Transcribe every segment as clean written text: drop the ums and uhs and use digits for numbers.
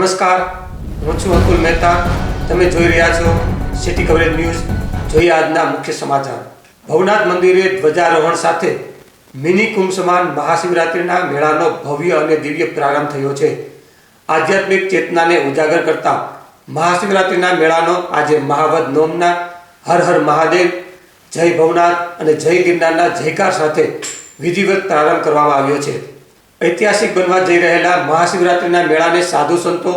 નમસ્કાર, હું છું અતુલ મહેતા. તમે જોઈ રહ્યા છો સિટી કવરેજ ન્યૂઝ. જોઈએ આજના મુખ્ય સમાચાર. ભવનાથ મંદિરે ધ્વજારોહણ સાથે મિની કુંભ સમાન મહાશિવરાત્રિના મેળાનો ભવ્ય અને દિવ્ય પ્રારંભ થયો છે. આધ્યાત્મિક ચેતનાને ઉજાગર કરતા મહાશિવરાત્રિના મેળાનો આજે મહાવદ નોમના હર હર મહાદેવ, જય ભવનાથ અને જય ગિરનારના જયકાર સાથે વિધિવત પ્રારંભ કરવામાં આવ્યો છે. ઐતિહાસિક બનવા જઈ રહેલા મહાશિવરાત્રિના મેળાને સાધુ સંતો,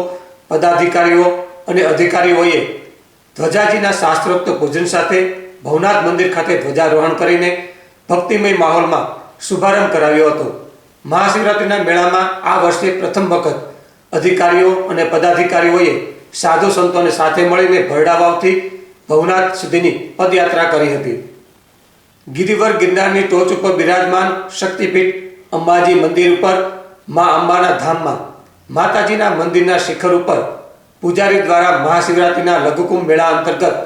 પદાધિકારીઓ અને અધિકારીઓએ ધ્વજાજીના શાસ્ત્રોક્ત પૂજન સાથે ભવનાથ મંદિર ખાતે ધ્વજારોહણ કરીને ભક્તિમય માહોલમાં શુભારંભ કરાવ્યો હતો. મહાશિવરાત્રિના મેળામાં આ વર્ષે પ્રથમ વખત અધિકારીઓ અને પદાધિકારીઓએ સાધુ સંતોને સાથે મળીને ભરડા વાવથી ભવનાથ સુધીની પદયાત્રા કરી હતી. ગિરિવર ગિરનારની ટોચ ઉપર બિરાજમાન શક્તિપીઠ અંબાજી મંદિર ઉપર મા અંબાના ધામમાં માતાજીના મંદિરના શિખર ઉપર પૂજારી દ્વારા મહાશિવરાત્રિના લઘુકુંભ મેળા અંતર્ગત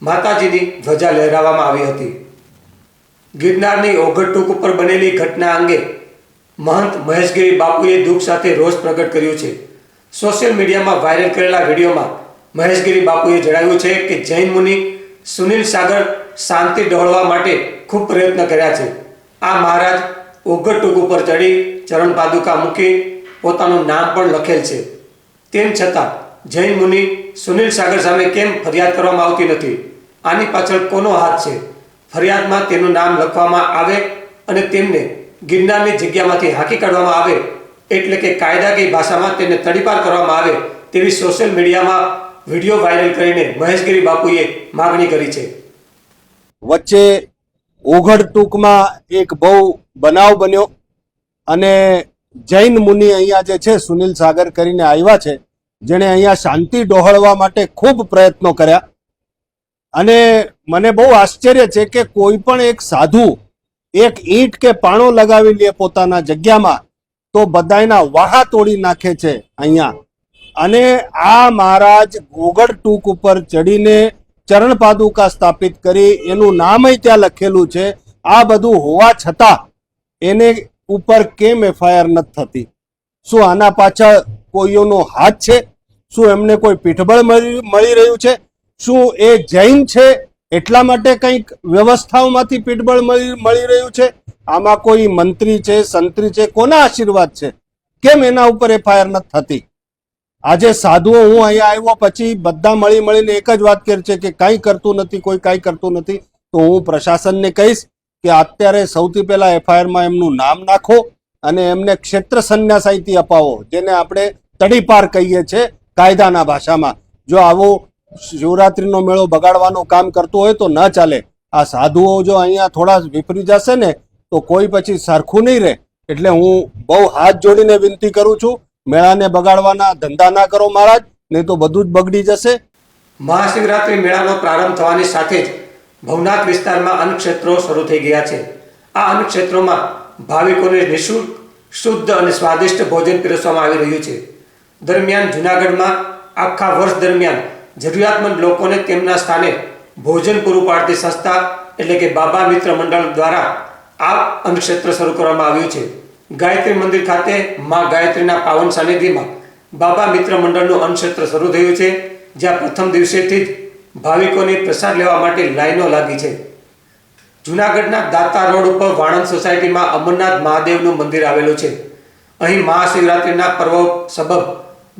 માતાજીની ધ્વજા લહેરાવવામાં આવી હતી. ગિરનારની ઓગળ ટૂંક ઉપર બનેલી ઘટના અંગે મહંત મહેશગીરી બાપુએ દુઃખ સાથે રોષ પ્રગટ કર્યો છે. સોશિયલ મીડિયામાં વાયરલ કરેલા વિડીયોમાં મહેશગીરી બાપુએ જણાવ્યું છે કે જૈન મુનિ સુનિલ સાગર શાંતિ ડહોળવા માટે ખૂબ પ્રયત્ન કર્યા છે. આ મહારાજ ઓગળ ટૂંક ઉપર ચડી ચરણ પાદુકા મૂકી પોતાનું નામ પણ લખેલ છે. તેમ છતાં જૈન મુનિ સુનિલ સાગર સામે કેમ ફરિયાદ કરવામાં આવતી નથી? આની પાછળ કોનો હાથ છે? ફરિયાદમાં તેનું નામ લખવામાં આવે અને તેમને ગિરનારની જગ્યામાંથી હાંકી કાઢવામાં આવે, એટલે કે કાયદાકીય ભાષામાં તેને તડીપાર કરવામાં આવે તેવી સોશિયલ મીડિયામાં વિડીયો વાયરલ કરીને મહેશગીરી બાપુએ માગણી કરી છે. વચ્ચે ઓગળ ટૂંકમાં એક બહુ બનાવ બન્યો અને જૈન મુનિ અહીંયા જે છે સુનિલ સાગર કરીને આવ્યા છે, જેણે અહીંયા શાંતિ ડહોળવા માટે ખૂબ પ્રયત્નો કર્યા. અને મને બહુ આશ્ચર્ય છે કે કોઈ પણ એક સાધુ એક ઈંટ કે પાણો લગાવી લે પોતાના જગ્યામાં તો બધાયના વાહા તોડી નાખે છે અહીંયા. અને આ મહારાજ ઓગળ ટૂંક ઉપર ચડીને ચરણ પાદુકા સ્થાપિત કરી એનું નામય ત્યાં લખેલું છે. આ બધું હોવા છતાં એને ઉપર કેમ એફઆઈઆર નથી થતી? શું આના પાછળ કોઈનો હાથ છે? શું એમને કોઈ પીઠબળ મળી રહ્યું છે? શું એ જૈન છે એટલા માટે કંઈક વ્યવસ્થાઓમાંથી પીઠબળ મળી રહ્યું છે? આમાં કોઈ મંત્રી છે, સંત્રી છે, કોના આશીર્વાદ છે? કેમ એના ઉપર એફઆઈઆર નથી થતી? આજે સાધુઓ, હું અહીંયા આવ્યો પછી બધા મળીને એક જ વાત કરે છે કે કાંઈ કરતું નથી, કોઈ કાંઈ કરતું નથી. તો હું પ્રશાસનને કહીશ કે અત્યારે સૌથી પહેલા એફઆઈઆરમાં એમનું નામ નાખો અને એમને ક્ષેત્ર સંન્યાસાઈથી અપાવો, જેને આપણે તડીપાર કહીએ છીએ કાયદાના ભાષામાં. જો આવો શિવરાત્રીનો મેળો બગાડવાનું કામ કરતું હોય તો ન ચાલે. આ સાધુઓ જો અહીંયા થોડા વિપરી જશે ને તો કોઈ પછી સરખું નહીં રહે. એટલે હું બહુ હાથ જોડીને વિનંતી કરું છું, મેળાને બગાડવાના ધંધા ના કરો મહારાજ, નહીં તો બધું જ બગડી જશે. મહાશિવરાત્રિ મેળાનો પ્રારંભ થવાની સાથે જ ભવનાથ વિસ્તારમાં અન્નક્ષેત્રો શરૂ થઈ ગયા છે. આ અન્નક્ષેત્રોમાં ભાવિકોને નિઃશુલ્ક, શુદ્ધ અને સ્વાદિષ્ટ ભોજન પીરસવામાં આવી રહ્યું છે. દરમિયાન જૂનાગઢમાં આખા વર્ષ દરમિયાન જરૂરિયાતમંદ લોકોને તેમના સ્થાને ભોજન પૂરું પાડતી સંસ્થા એટલે કે બાબા મિત્ર મંડળ દ્વારા આ અન્નક્ષેત્ર શરૂ કરવામાં આવ્યું છે. ગાયત્રી મંદિર ખાતે માં ગાયત્રીના પાવન સાનિધ્યમાં બાબા મિત્ર મંડળનું અન્નક્ષેત્ર શરૂ થયું છે, જ્યાં પ્રથમ દિવસેથી જ ભાવિકોની પ્રસાદ લેવા માટે લાઈનો લાગી છે. જૂનાગઢના દાતા રોડ ઉપર વાણંદ સોસાયટીમાં અમરનાથ મહાદેવનું મંદિર આવેલું છે. અહીં મહાશિવરાત્રિના પર્વ સબબ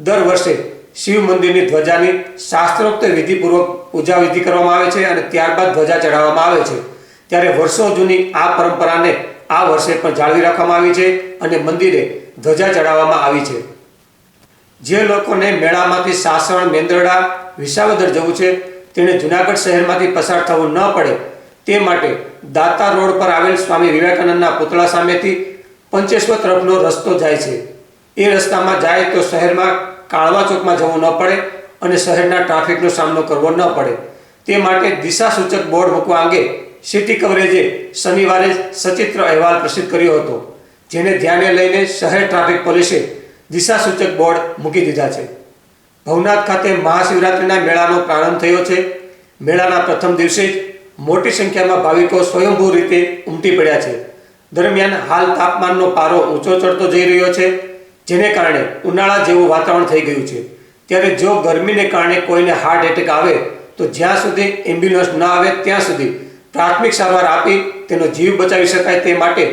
દર વર્ષે શિવ મંદિરની ધ્વજાની શાસ્ત્રોક્ત વિધિપૂર્વક પૂજા વિધિ કરવામાં આવે છે અને ત્યારબાદ ધ્વજા ચડાવવામાં આવે છે. ત્યારે વર્ષો જૂની આ પરંપરાને આ વર્ષે પણ જાળવી રાખવામાં આવી છે અને મંદિરે ધ્વજા ચડાવવામાં આવી છે. જે લોકોને મેળામાંથી સાસણ, મેંદરડા, વિસાવદર જવું છે તેણે જૂનાગઢ શહેરમાંથી પસાર થવું ન પડે તે માટે દાતા રોડ પર આવેલ સ્વામી વિવેકાનંદના પુતળા સામેથી પંચેશ્વર તરફનો રસ્તો જાય છે. એ રસ્તામાં જાય તો શહેરમાં કાળવા ચોકમાં જવું ન પડે અને શહેરના ટ્રાફિકનો સામનો કરવો ન પડે. તે માટે દિશા સૂચક બોર્ડ મૂકવા અંગે સિટી કવરેજે શનિવારે સચિત્ર અહેવાલ પ્રસિદ્ધ કર્યો હતો, જેને ધ્યાને લઈને શહેર ટ્રાફિક પોલીસે દિશા સૂચક બોર્ડ મૂકી દીધા છે. ભવનાથ ખાતે મહાશિવરાત્રિના મેળાનો પ્રારંભ થયો છે. મેળાના પ્રથમ દિવસે જ મોટી સંખ્યામાં ભાવિકો સ્વયંભૂ રીતે ઉમટી પડ્યા છે. દરમિયાન હાલ તાપમાનનો પારો ઊંચો ચડતો જઈ રહ્યો છે. જેને કારણે ઉનાળા જેવું વાતાવરણ થઈ ગયું છે। ત્યારે જો ગરમીને કારણે કોઈને હાર્ટ એટેક આવે તો જ્યાં સુધી એમ્બ્યુલન્સ ન આવે ત્યાં સુધી પ્રાથમિક સારવાર આપી તેનો જીવ બચાવી શકાય તે માટે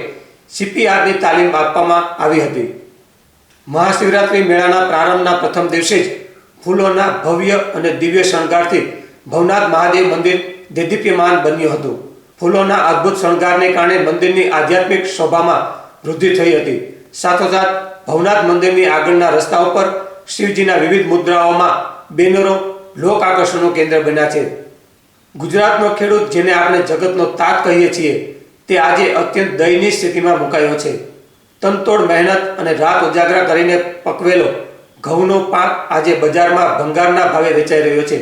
CPRની તાલીમ આપવામાં આવી હતી। મહાશિવરાત્રિ મેળાના પ્રારંભના પ્રથમ દિવસે જ ફૂલોના ભવ્ય અને દિવ્ય શણગારથી ભવનાથ મહાદેવ મંદિર દેદીપ્યમાન બન્યું હતું। ફૂલોના અદ્ભુત શણગારને કારણે મંદિરની આધ્યાત્મિક શોભામાં વૃદ્ધિ થઈ હતી। સાથોસાથ ભવનાથ મંદિરની આગળના રસ્તા ઉપર શિવજીના વિવિધ મુદ્રાઓમાં બેનરો લોક આકર્ષણનું કેન્દ્ર બન્યા છે। ગુજરાતનો ખેડૂત, જેને આપણે જગતનો તાત કહીએ છીએ, તે આજે અત્યંત દયનીય સ્થિતિમાં મુકાયો છે। તનતોડ મહેનત અને રાત ઉજાગરા કરીને પકવેલો ઘઉંનો પાક આજે બજારમાં ભંગારના ભાવે વેચાઈ રહ્યો છે।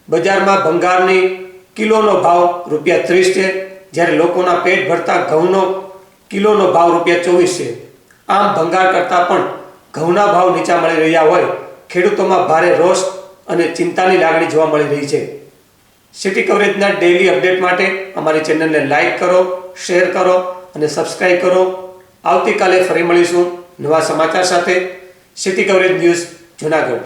બજારમાં ભંગારની કિલોનો ભાવ ₹30 છે, જ્યારે લોકોના પેટ ભરતા ઘઉંનો કિલોનો ભાવ ₹24 છે। આમ ભંગાર કરતાં પણ ઘઉંના ભાવ નીચા મળી રહ્યા હોય ખેડૂતોમાં ભારે રોષ અને ચિંતાની લાગણી જોવા મળી રહી છે। સિટી કવરેજના ડેઇલી અપડેટ માટે અમારી ચેનલને લાઇક કરો, શેર કરો અને સબસ્ક્રાઇબ કરો। આવતીકાલે ફરી મળીશું નવા સમાચાર સાથે। City coverage news, Junagadh.